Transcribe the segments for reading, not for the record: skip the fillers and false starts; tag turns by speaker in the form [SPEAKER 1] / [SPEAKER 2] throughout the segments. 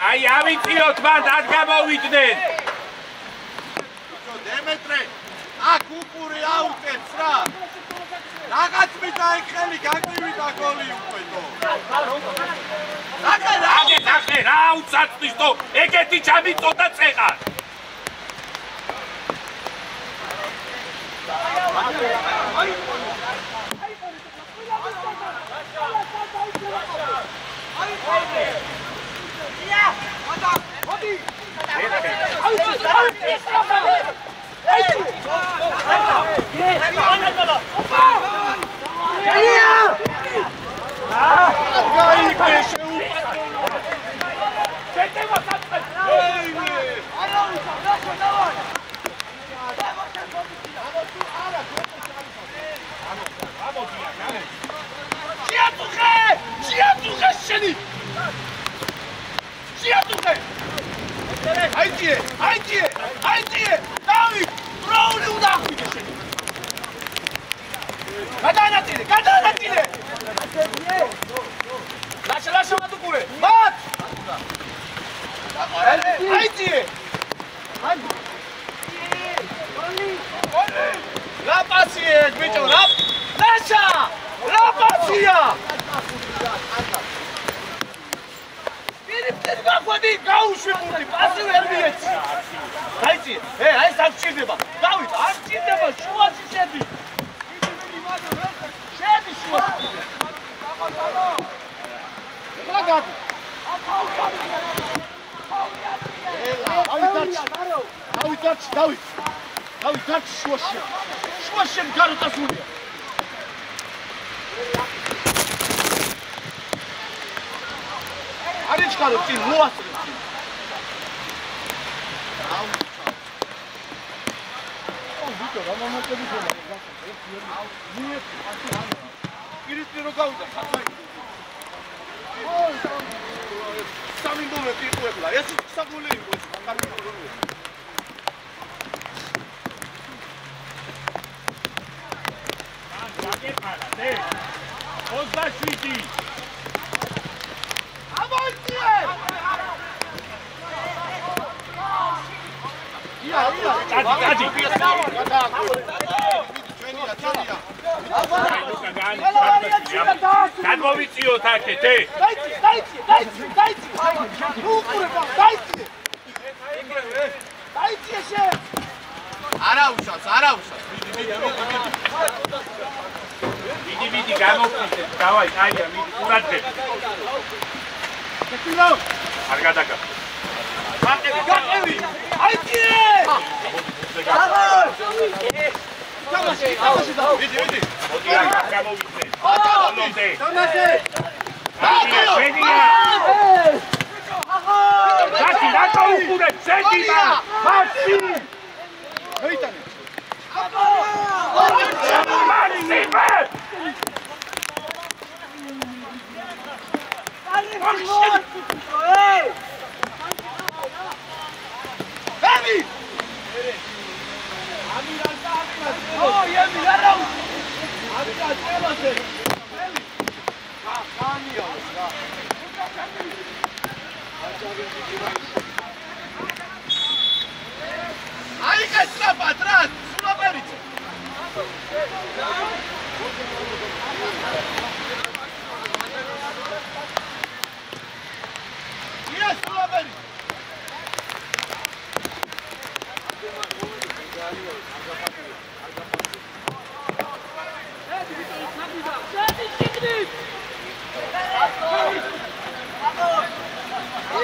[SPEAKER 1] Ai, aviciot man, ad gamოვიდნენ.
[SPEAKER 2] დემეტრე, აქ უპური აუტებს რა. რაღაც მითაი ხელი გაგივიდა გოლი უყვეთო.
[SPEAKER 1] აკე რა უცაცდის თო, ეგეთი ჩამიწოდა წეღარ.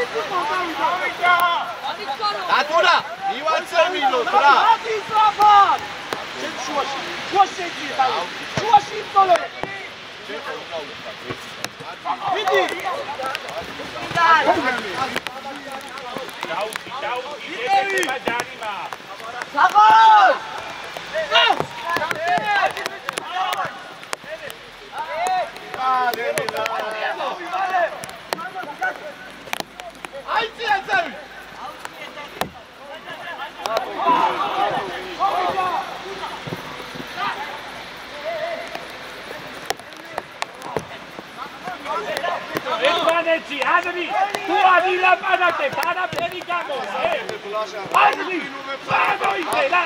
[SPEAKER 3] Come on,
[SPEAKER 2] გაგიჯდოთ რა.
[SPEAKER 1] Eci, Adri, tu adila panate, para pericamo. Adri, vado in te là.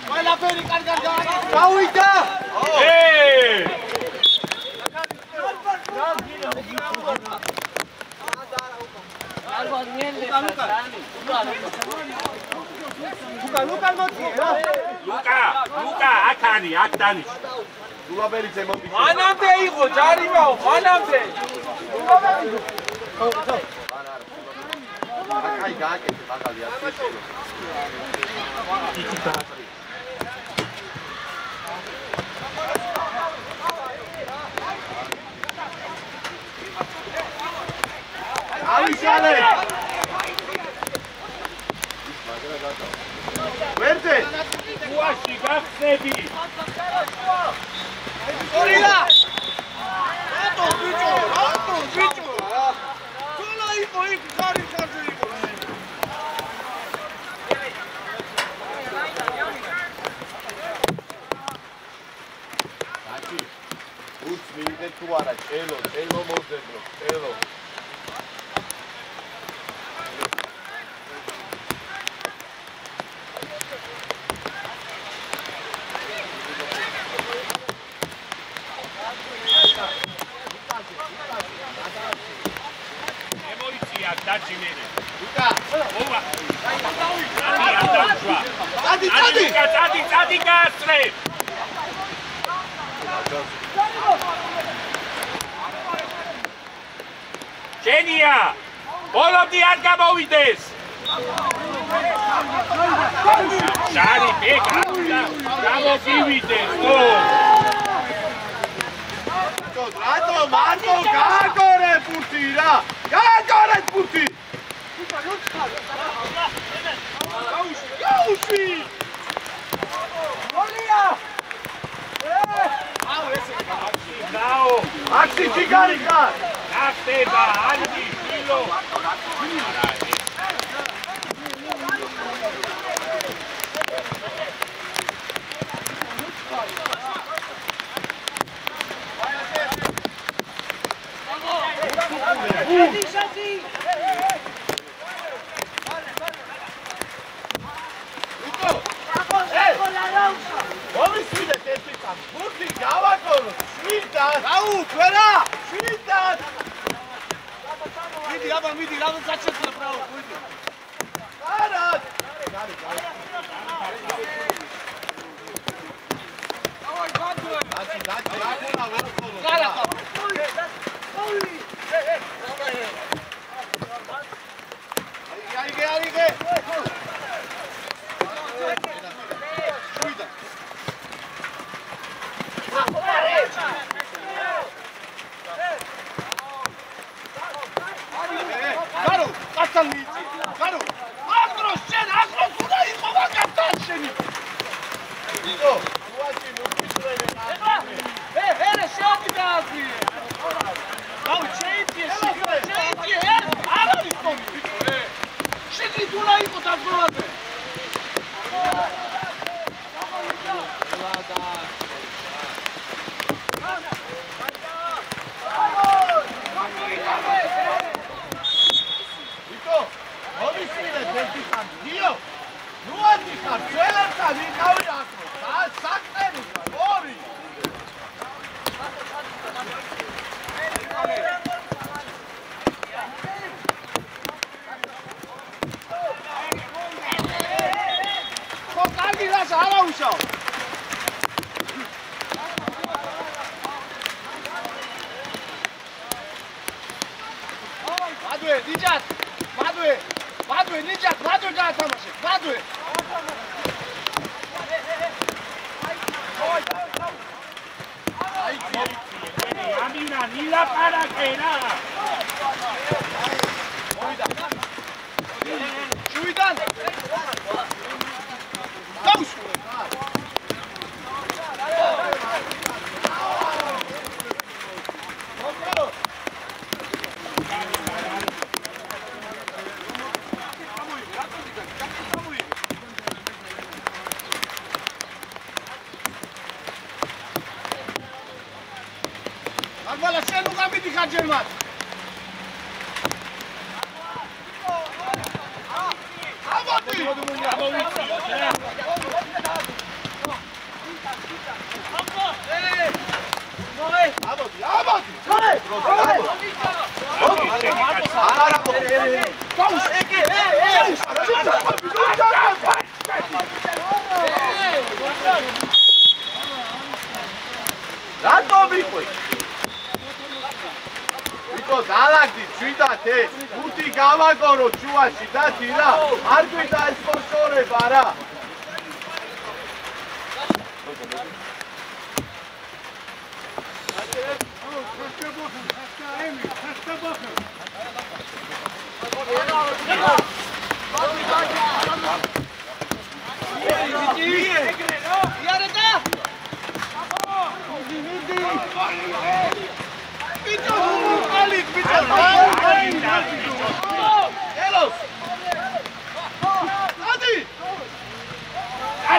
[SPEAKER 2] Quella peri, carga. Cauita.
[SPEAKER 1] Luka, akani, akdani.
[SPEAKER 2] Ულაბერიძე მომიწევს.
[SPEAKER 3] მანამდე იყო ჯარიმაო, მანამდე.
[SPEAKER 2] აი გააკეთე ბაღალი ასე. ავიშალე. ვერდე.
[SPEAKER 1] უაში გახსნები.
[SPEAKER 2] ორილა. რატო ბიჭო? თულა იყო იქ ხარი ხარჯი იყო. დაჭი. უც მიიღე თუ არა, ელო მოძებრო, ელო.
[SPEAKER 1] დაჭინერე.
[SPEAKER 2] ლუკა.
[SPEAKER 1] ოვა. წადი გასწრე. ჯენია. ბოლომდე არ გამოვიდეს. შარი ბეკა. გამოვიდეს.
[SPEAKER 2] რატო მარტო გააგორე პურტი რა? გააგორე პურტი. გაუში. მოლია. აუ ესე გაუში.
[SPEAKER 1] დაო.
[SPEAKER 2] აქსი ჩიგარი ხარ.
[SPEAKER 1] გახდება ანდი ფილო.
[SPEAKER 2] მიდი, რაღაც გაჩერდა ბრავა, მოიდი. არა! დავай, გაგო. დაჭი, რა ვერ ხოლო. არა. აიგე. ათამაშე. ვადვე.
[SPEAKER 1] Amina, ni la para que nada.
[SPEAKER 2] Şuidan. Koş. Agora você não vai me deixar de irmão. Ალაგდი ჩვიდათე ხუთი გავაგორო ჩუაში და ძირა არ გვიდა ეს სპონსორება რა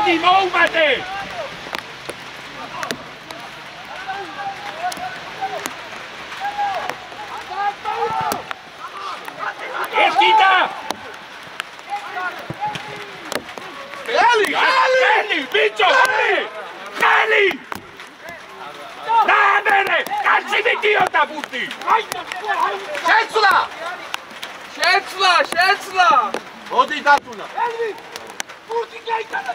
[SPEAKER 1] Adi, móvate! Esquita! Eli, bicho, Eli! Dame, cazzi di Dio da butti!
[SPEAKER 3] შეცვლა!
[SPEAKER 2] მოდი დათუნა
[SPEAKER 1] Eli! Butti gaitana!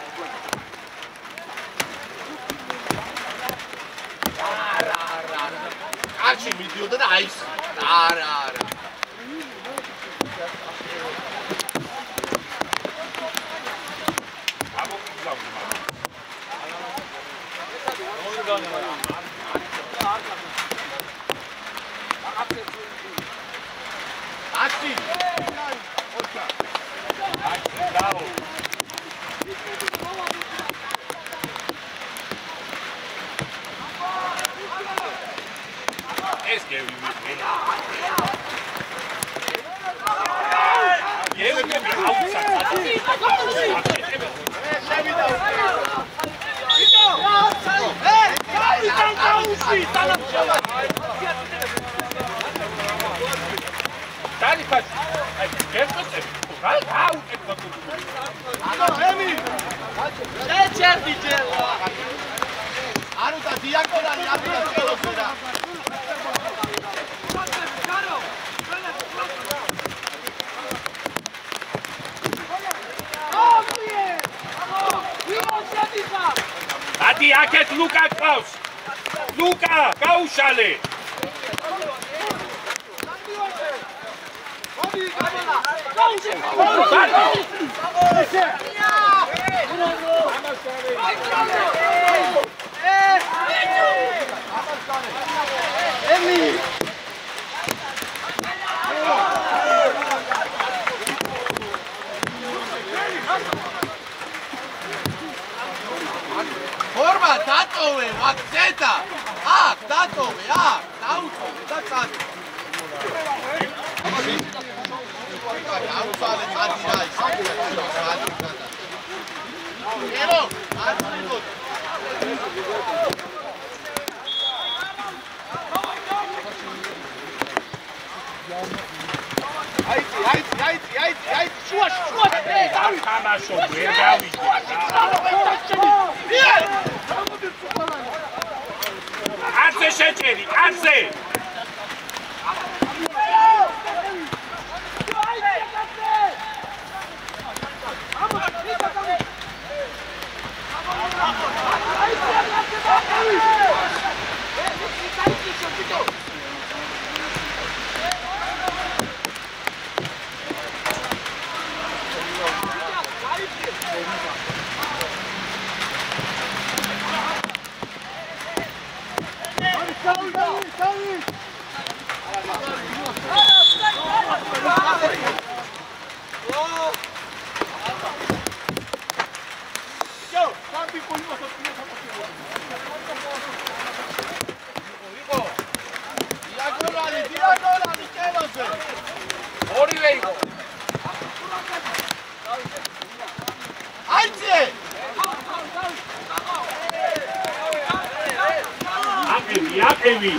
[SPEAKER 2] არჩი მიდიოდა და აის არა Axi!
[SPEAKER 1] Es que Adi, აქეთ ლუკა ყავს. ლუკა, გაუშალე.
[SPEAKER 2] Forma, tatove, akcenta! Ak, tatove, ak, nautove, da kad. Autsale kadira is. Evo, artsibot. Aiti, შუა.
[SPEAKER 1] თამაშო, ვერ გავიგე. Arze შეჭერი, arze! ატევი.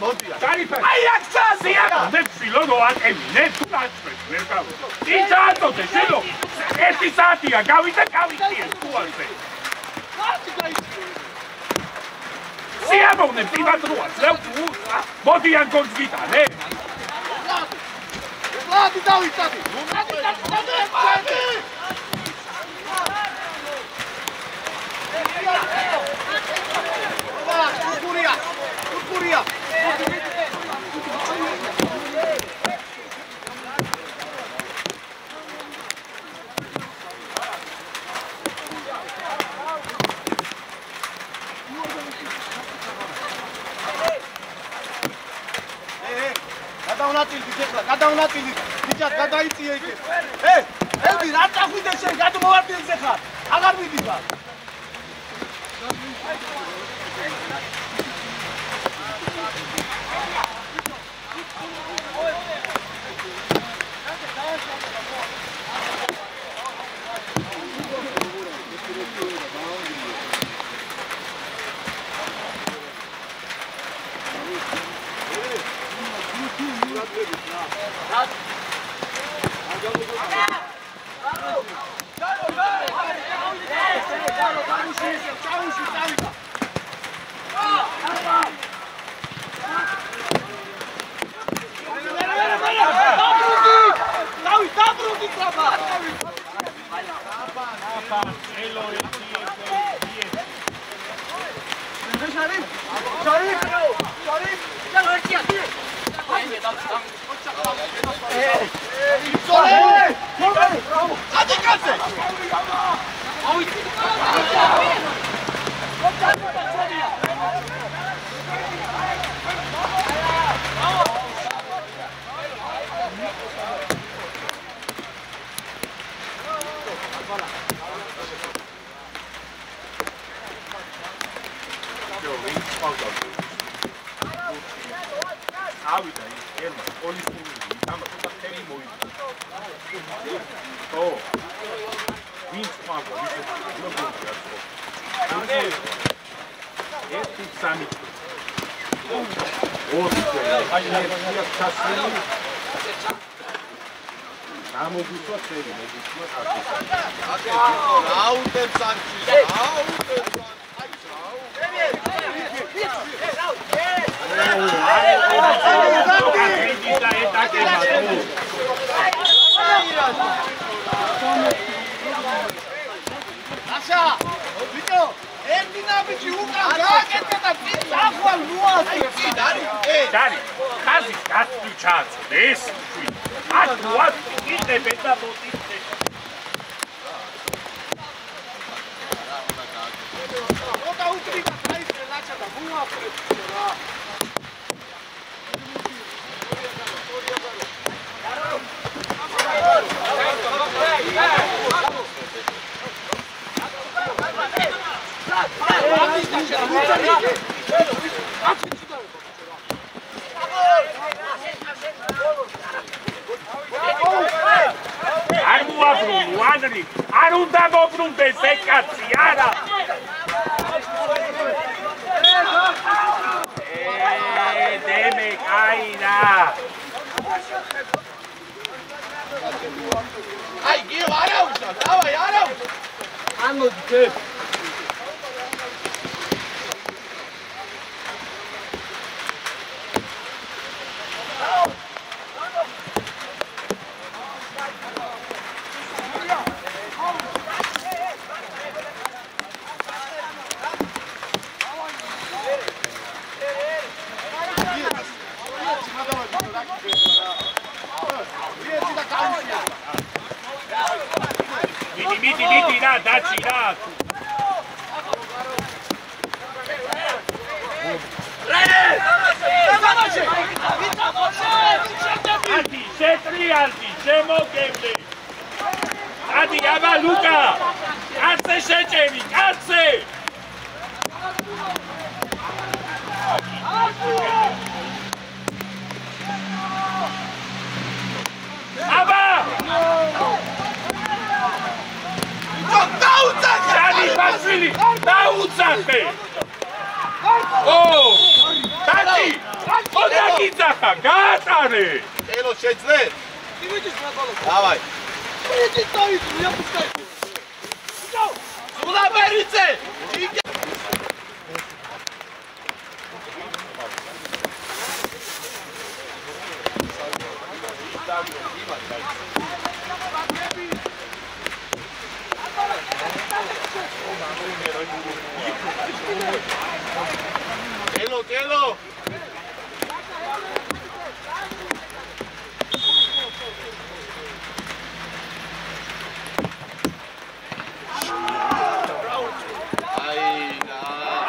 [SPEAKER 1] აი აქ წაზია მე ვშილო რო ატევი მე თუ ნაცვეს ვერ გავი იცადოთე შილო 1 საათია გავიდე თუალზე სიამოვნე პრივატ როა ზევ მოდიან გონს გიტანე ლადი დავიწადი კურია გადავნაწილდი ბიჭად გადაიწიე იქ ელბი რა წახვიდე შენ გადმოვარდნილზე ხარ აღარ მიდიხარ არ უნდა მოგრუნდეს ეს კაცი არა დემე კაინა აი გიო არა უშა დავაი არა ამოდე Miti, na, daci, na. Anti, se tri ვარიანტი შემოგევლე. ადი აბა ლუკა. კაცე შეჭერი, კაცე. აბა! დაუცახე! დადი ბაშვილი, დაუცახე! ო! დადი! ოდა გიძახა, გაატარე!
[SPEAKER 2] ელო შეძლე? დავაი.
[SPEAKER 4] Иди, Давид, я пускай.
[SPEAKER 2] Сюда берите! Тело!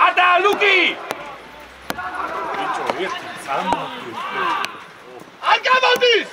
[SPEAKER 1] Ada Luki! Bicho, ერთი წამოდი.
[SPEAKER 2] არ გამოდის!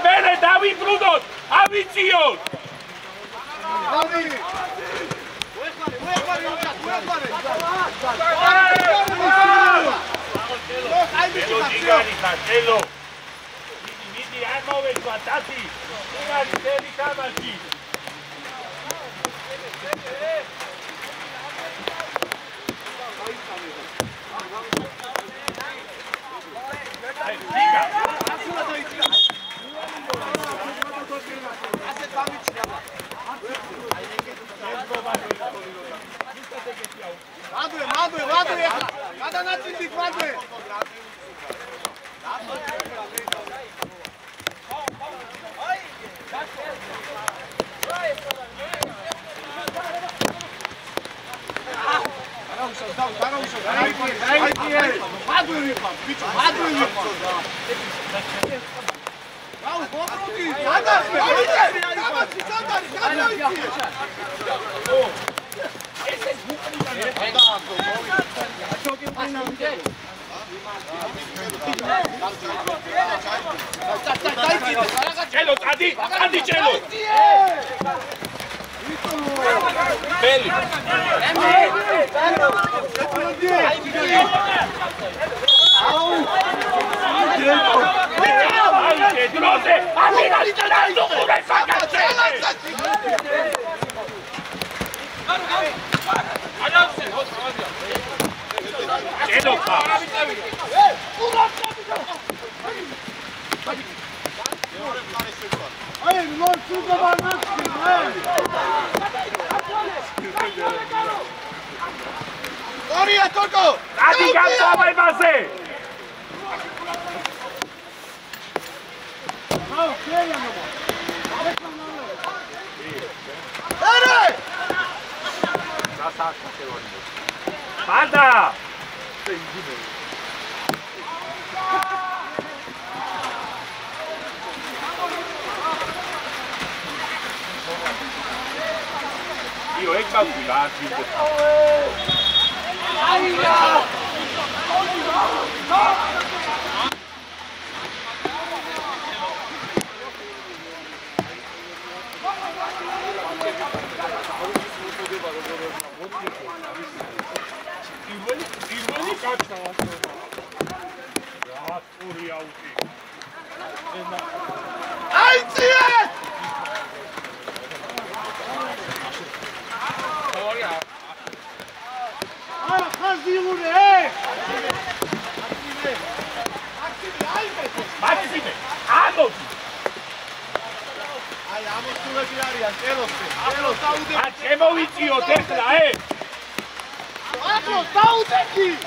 [SPEAKER 1] Bene, David Brudot, avviciniot! Telo! Vidi, armoveću, atati! Ugari, tebi kamači!
[SPEAKER 2] Ладуе! Kada nacitik, ладуе! Cello, Adi cello! Belli! Gloria, Toto!
[SPEAKER 1] Adi Gamsova base! Πάντα! Io è calcolato.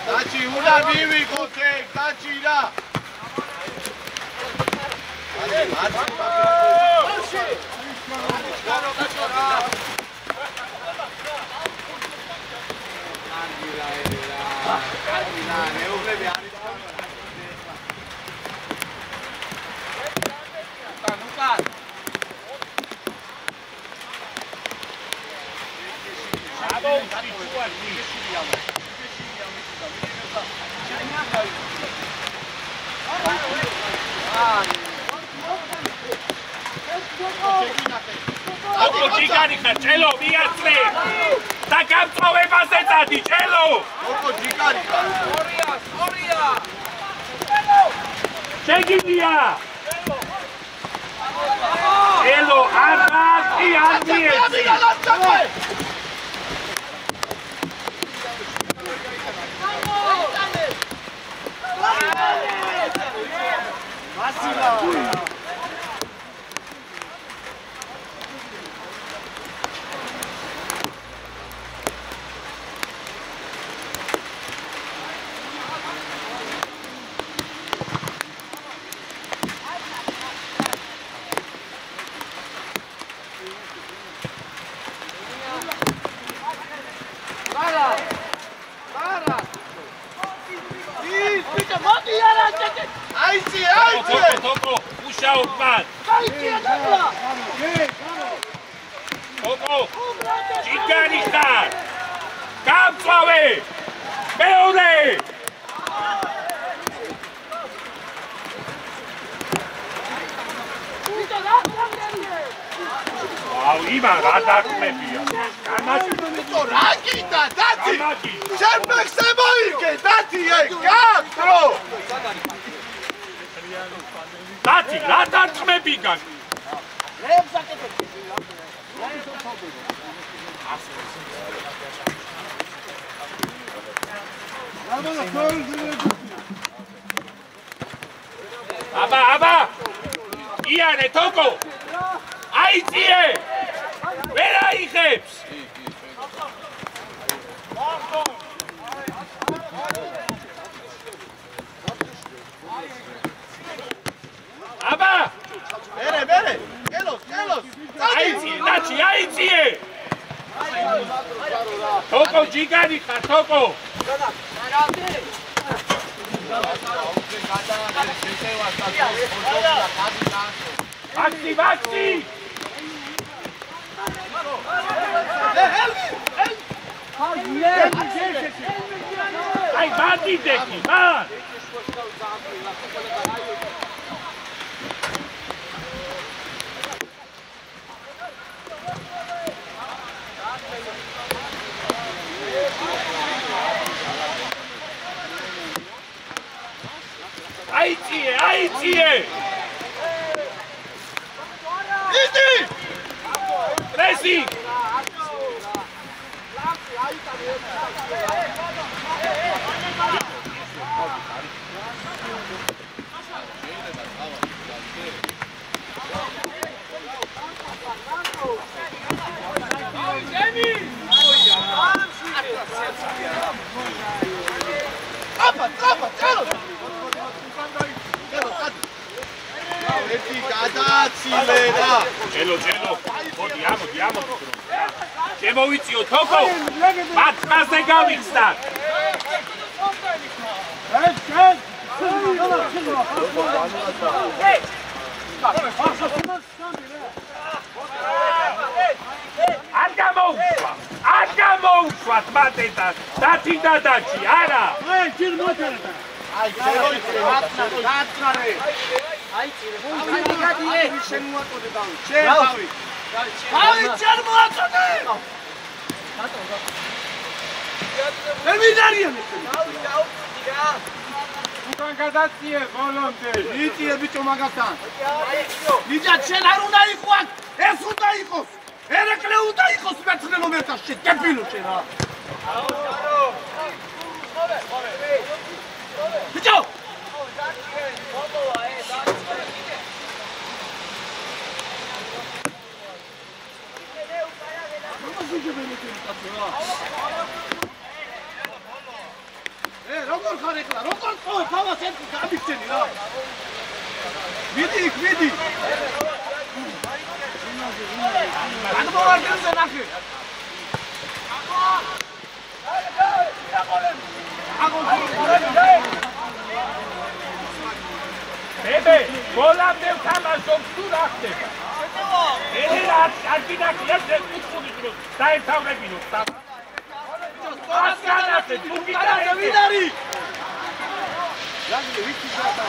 [SPEAKER 2] Daci, una vivi con te, daci là!
[SPEAKER 1] თოკო ჯიგარი ხარ ჭელო მიაცლე და გამწოვებაზე წადი ჭელო
[SPEAKER 2] თოკო ჯიგარი ხარ
[SPEAKER 3] ორია
[SPEAKER 1] შეგიძლია ელო აბაკი ამიეცი
[SPEAKER 4] მასილა
[SPEAKER 1] თოკო უშაობ მან თოკო ჯიგარი ხარ გამწვავე მეორე აუ იმან რა დაკმებია
[SPEAKER 2] თო რა გინდა დათი შერფექსე მოიგე დათი ეგ გაკრო
[SPEAKER 1] დათი რა დაკმები გან აბა იანე თოკო აიწიე ვერ აიხებს აბა
[SPEAKER 2] მერე კელოს
[SPEAKER 1] აიწიე ნაჩი აიწიე თოკო ჯიგარი ხარ თოკო ვაქსი აი მადიდეკი მან აიწიე
[SPEAKER 2] იდი
[SPEAKER 1] პრესი
[SPEAKER 2] ერთი გადაცილერა
[SPEAKER 1] ელო მოდი ამოდი შემოვიწიო თოკო მათმაზე გავიხსნა არ გამოუშვათ მატეტას დათი და დაჩი არა
[SPEAKER 2] აი შევიწრე დააცრარე
[SPEAKER 4] აი გადიე შენ მოაწოდე დავი
[SPEAKER 2] შენ დავი
[SPEAKER 4] აი შენ მოაწოდე მე მიდარია
[SPEAKER 3] უკან გადაციე ბოლომდე
[SPEAKER 2] იწიე ბიჭო მაგასთან
[SPEAKER 4] ნიჭა შენ არ უნდა იყო აქ ეს უნდა იყოს ერეკლე უნდა იყოს მეცხრე ნომერში დებილო შენ რა ბიჭო როგორ ხარ ეხლა როგორ ხო თავას ერთი გამიშჩენი რა მიდი აღმოვარდენზე ნახე
[SPEAKER 1] ბებე გოლამდე ვთამაშობ თუ რა ხდება ელი არ გინახია ეს კუთხური დრო დაეთავრებინო ასკანათე თუ გინახე
[SPEAKER 4] ვიდარი
[SPEAKER 2] რაგლი ვიცი სადა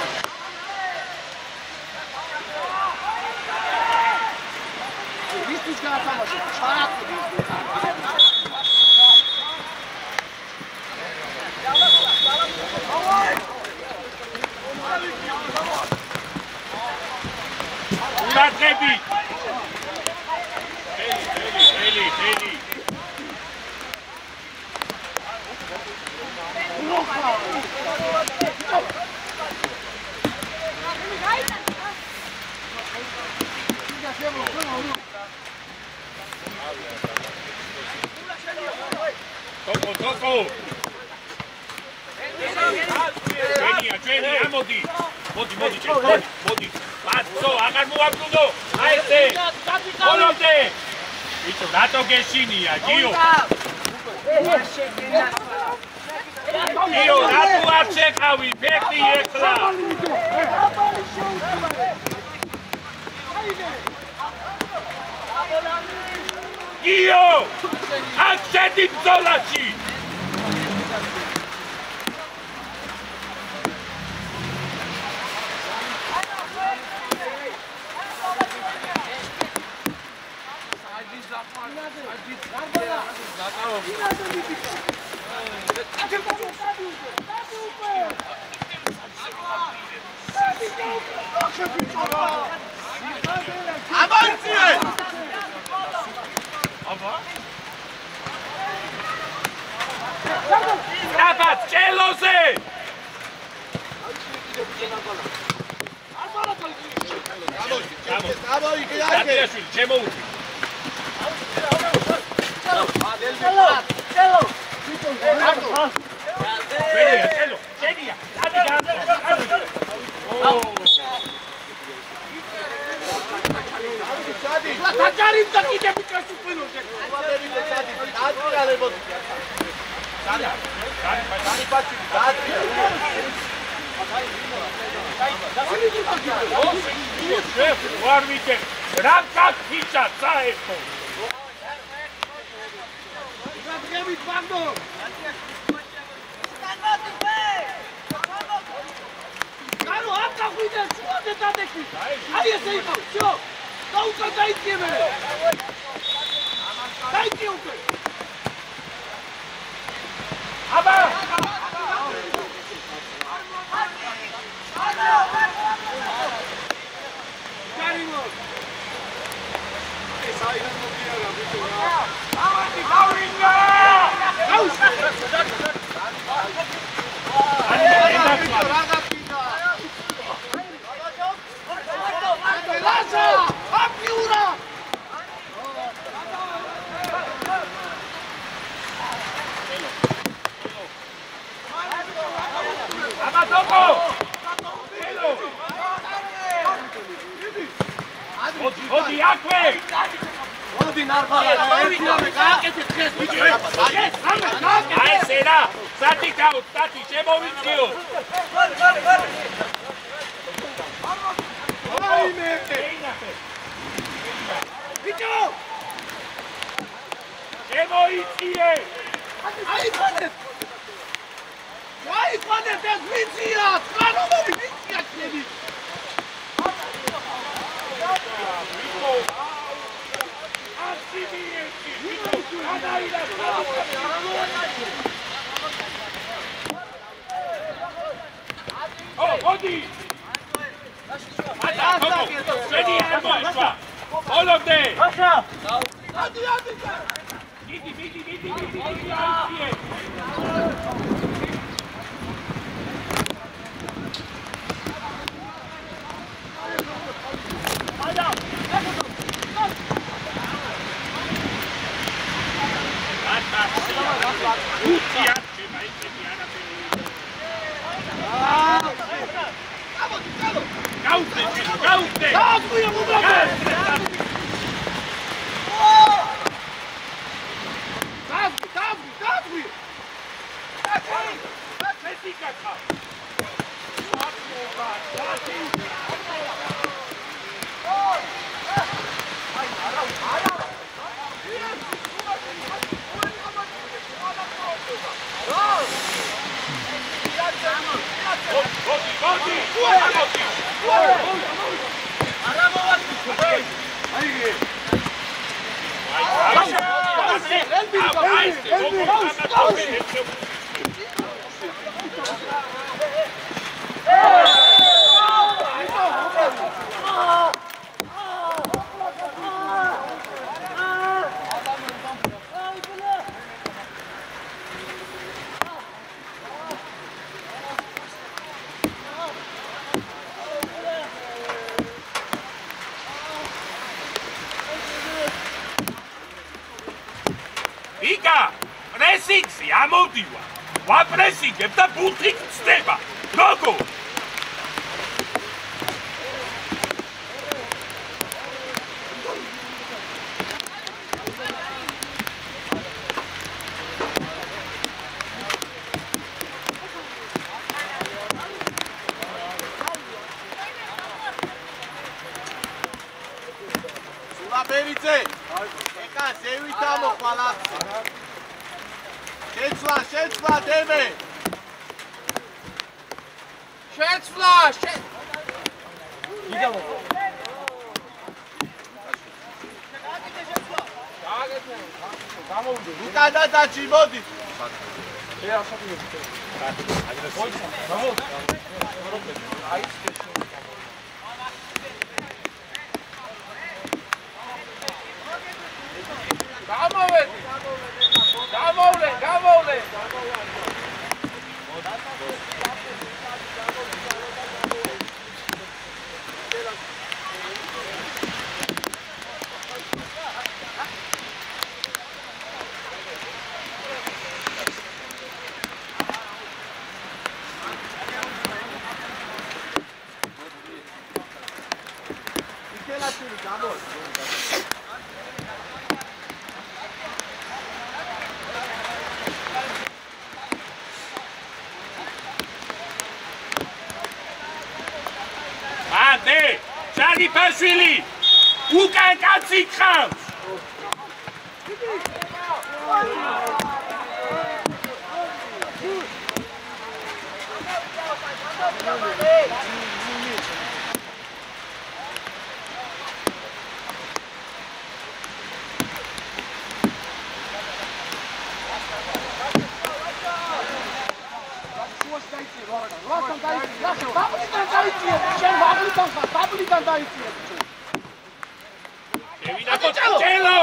[SPEAKER 4] ვისი ის გაათამაშა. ჩააწვდი.
[SPEAKER 1] გაგები. ელი. Toko. Genia, modi. Pazzo, agar muabdudo. Aese. Olode. Ito, dato che sinia, Gio. Gio, dato a cekawi, pekni ekla. Gio, accedi Zolaci. Rabat, celose! იკა, პრესინგში ამოდივა. ვაპრესინგებ და ბუთი გწდება. როგორ?
[SPEAKER 2] სულაბერიძე, ეკა ზევით ამოყვალ აქ. შეცვლა დემე. შეცვლა. იგავო. გამოვიდე. უკანა დაჭი მოდი.
[SPEAKER 3] გამოვლე.
[SPEAKER 1] ანდე, ჯანიფაშვილი, უკან კაცი ხავს. Cello!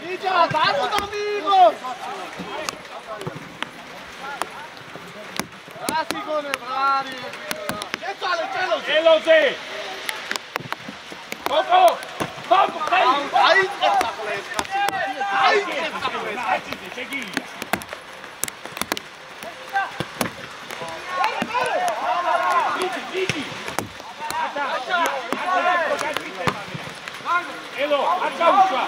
[SPEAKER 4] Ninja, vamos amigos! Así con el Brari. ¿Qué sale, Cello?
[SPEAKER 1] Cello, sí. Coco! Coco,
[SPEAKER 4] ahí está, ahí está,
[SPEAKER 1] seguida. Vicky. Elo, acausa.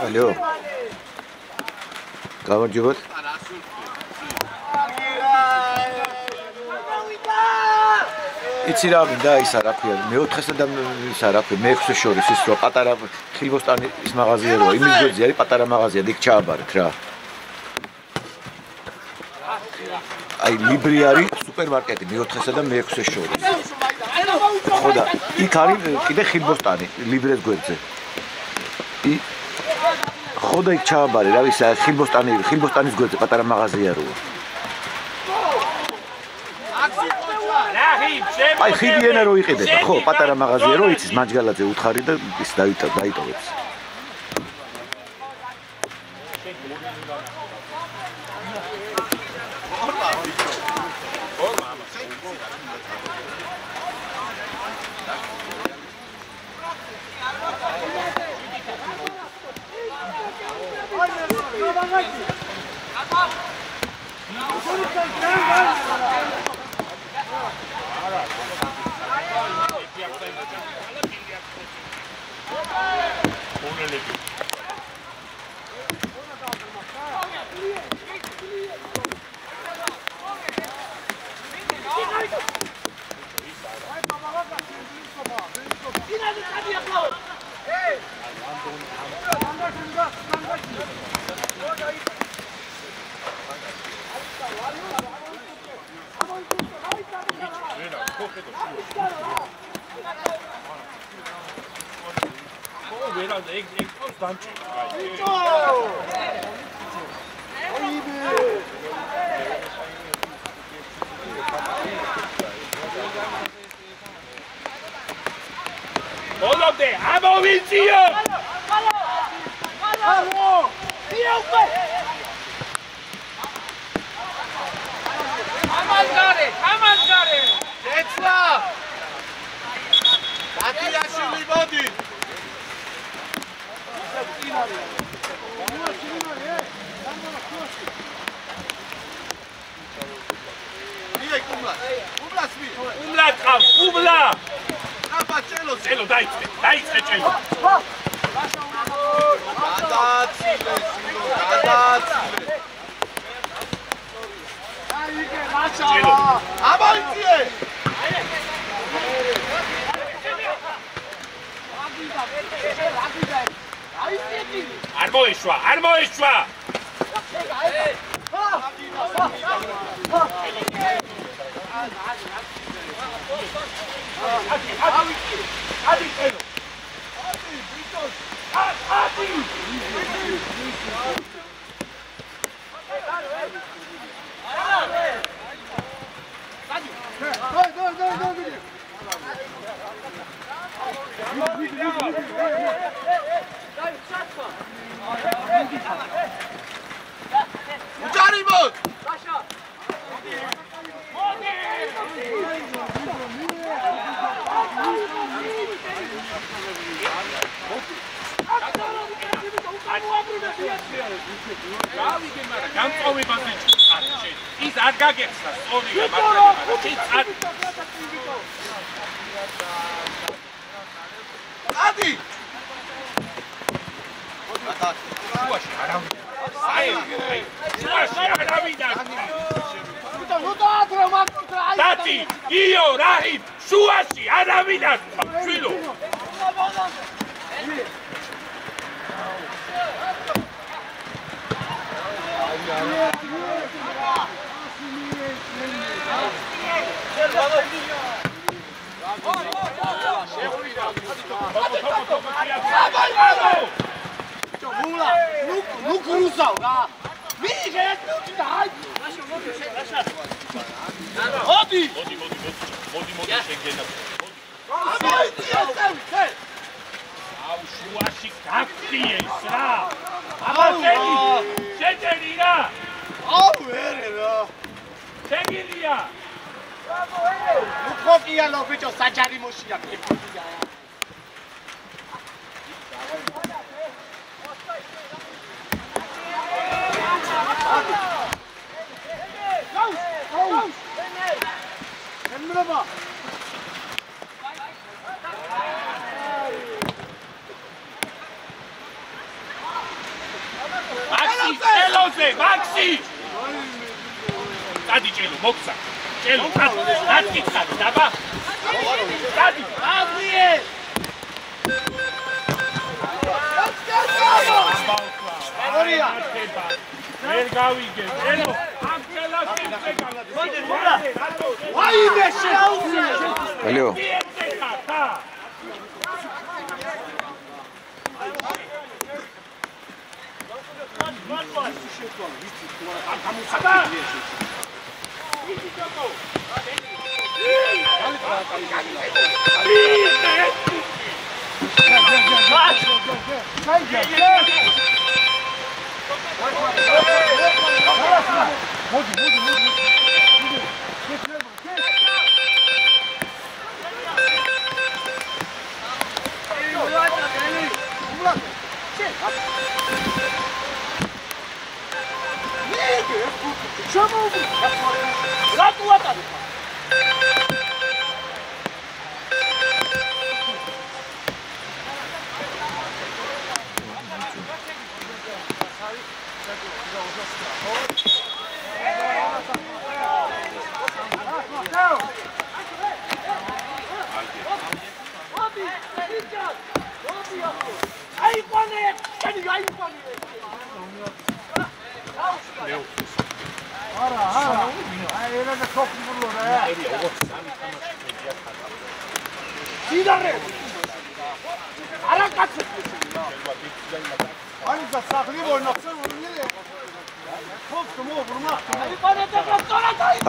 [SPEAKER 5] Алло. გამარჯობათ. იცი რა მინდა ისა რა ქვია მე-4-სა და ისა რა ქვია მე-6-ს შორის ის რო პატარა ხილბოსტანის მაღაზია როა იმის გვერდზე არის პატარა მაღაზია იქ ჩააბარეთ რა აი ლიბრი არის სუპერმარკეტი მე-4-სა და მე-6-ს შორის ხო და იქ არის კიდე ხილბოსტანი ლიბრეს გვერდზე ხო და იქ ჩააბარე რა ისა ხილბოსტანის გვერდზე პატარა მაღაზია როა აი ხიდიანა რო იყიდება ხო პატარა მაღაზია რო იცის მაჯგალაძე უთხარი და ის დაიტოვებს
[SPEAKER 4] მოდი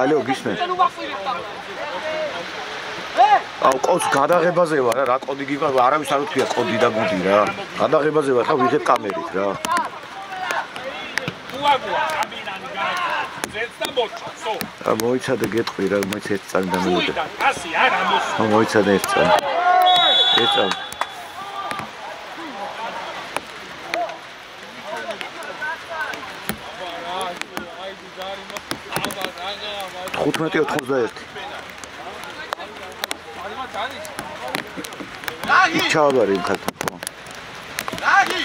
[SPEAKER 5] ალო გისმენ აუ ყოს გადაღებაზე ვარ რა კოდი გიგა არავის არ უთქვია კოდი და გუდი რა გადაღებაზე ვარ ხა ვიღებ კამერით რა მოიცადე გეტყვი რა მოიცა ერთ წამი და მოვიდა მოიცადე ერთ წამი ერთ წამი 15-91 ჩავაბარი იმ ხალხთან
[SPEAKER 2] რაგი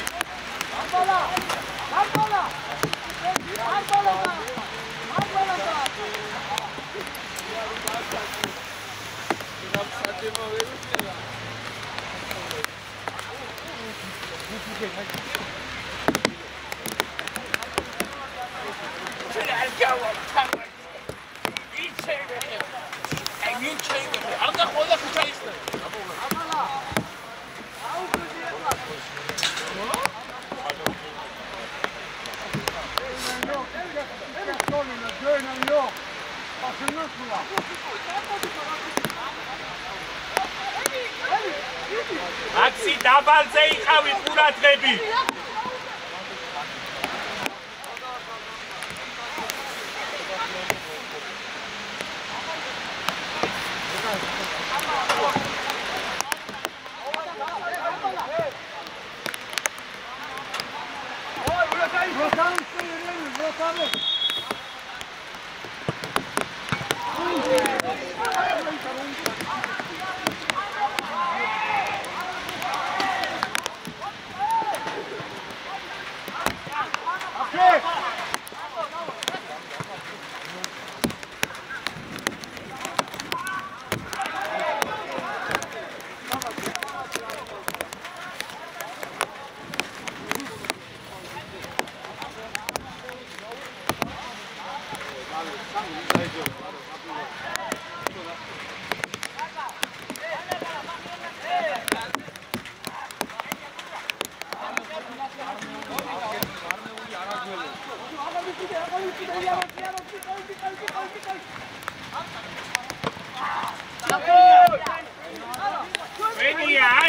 [SPEAKER 1] Maxi dabalze იყავით ყურადღები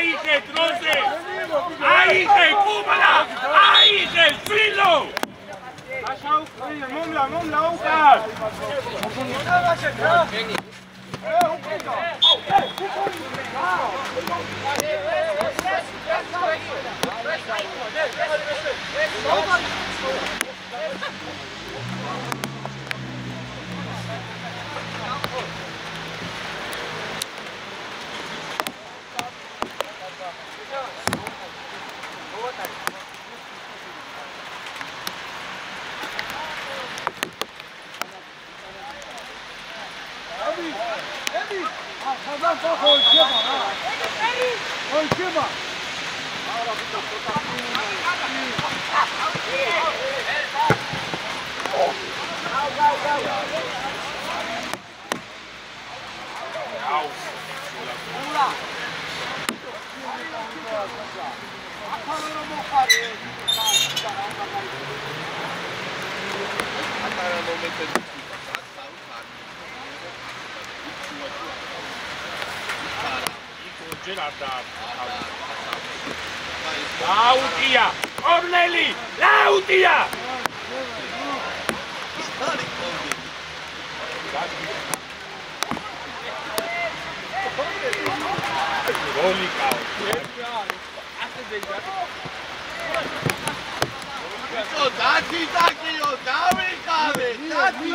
[SPEAKER 1] Aige troze! Aige kubala! Aige filo! Aşağı mumla ukar! Lautia! Ornelli! Lautia!
[SPEAKER 2] Dati takio, davikabe, dati.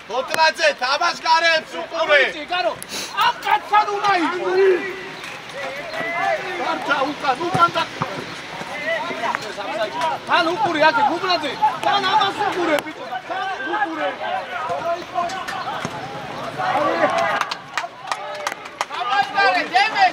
[SPEAKER 2] Totladze, თამაშ გარებს უყურე.
[SPEAKER 4] გარო. აკაცან უნდა იყოს. გარდა უკან და თან უყურე აქ გუბლაძე. თან ამას უყურე ბიჭო. თან უყურე. თამაშ გარე, დემე.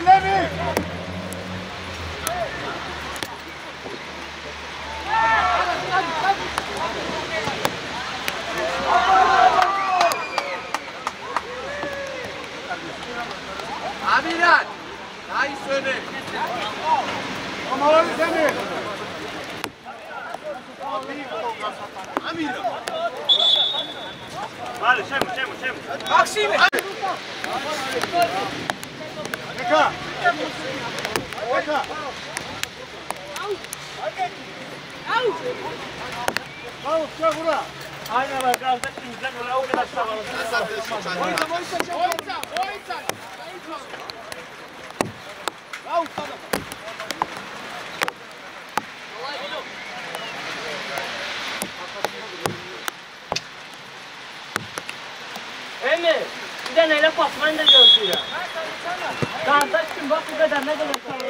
[SPEAKER 4] Levi! Amirat! Nice one! Come on, Sammy! Amirat!
[SPEAKER 1] Vale, chama.
[SPEAKER 4] Maxime!
[SPEAKER 2] Vem cá! Vamos, segura!
[SPEAKER 1] Ai, não, mas cara, tá aqui, lá o que nós estávamos.
[SPEAKER 3] Eme, bir de neyle pasman da görsün. Kardeşim bak bu kadar ne kadar sağlam.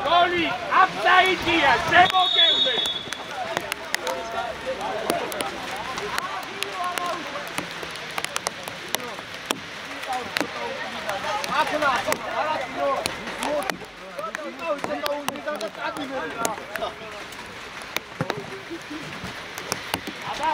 [SPEAKER 1] Goli, upside here, Sebo Kembe.
[SPEAKER 4] Aba,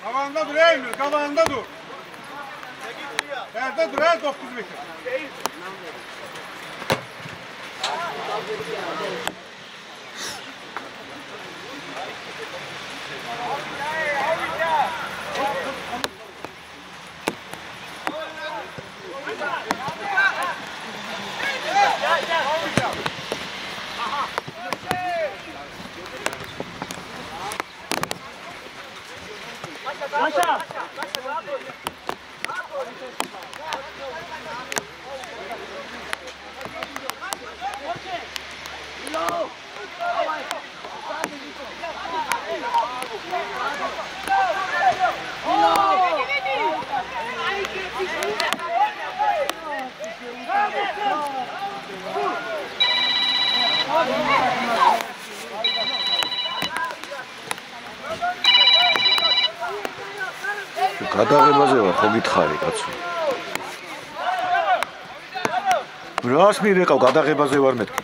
[SPEAKER 2] Kavanda dur Emir, kavanda dur. Nerede dur, her 9 metre.
[SPEAKER 3] Aşağı.
[SPEAKER 5] გადაღებაზე ვარ, ხო გითხარი, კაცო. რას მირეკავ, გადაღებაზე ვარ მეთქი.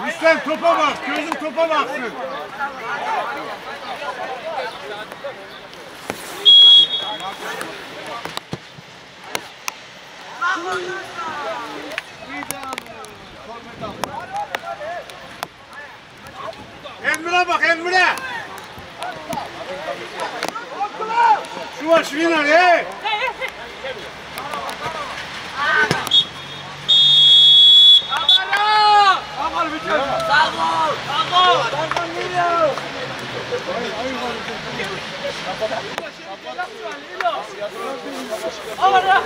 [SPEAKER 2] Rüstem topa bak, gözün topa baksın. Emre bak, Emre! Şu var, şu iner, hey! Ahora.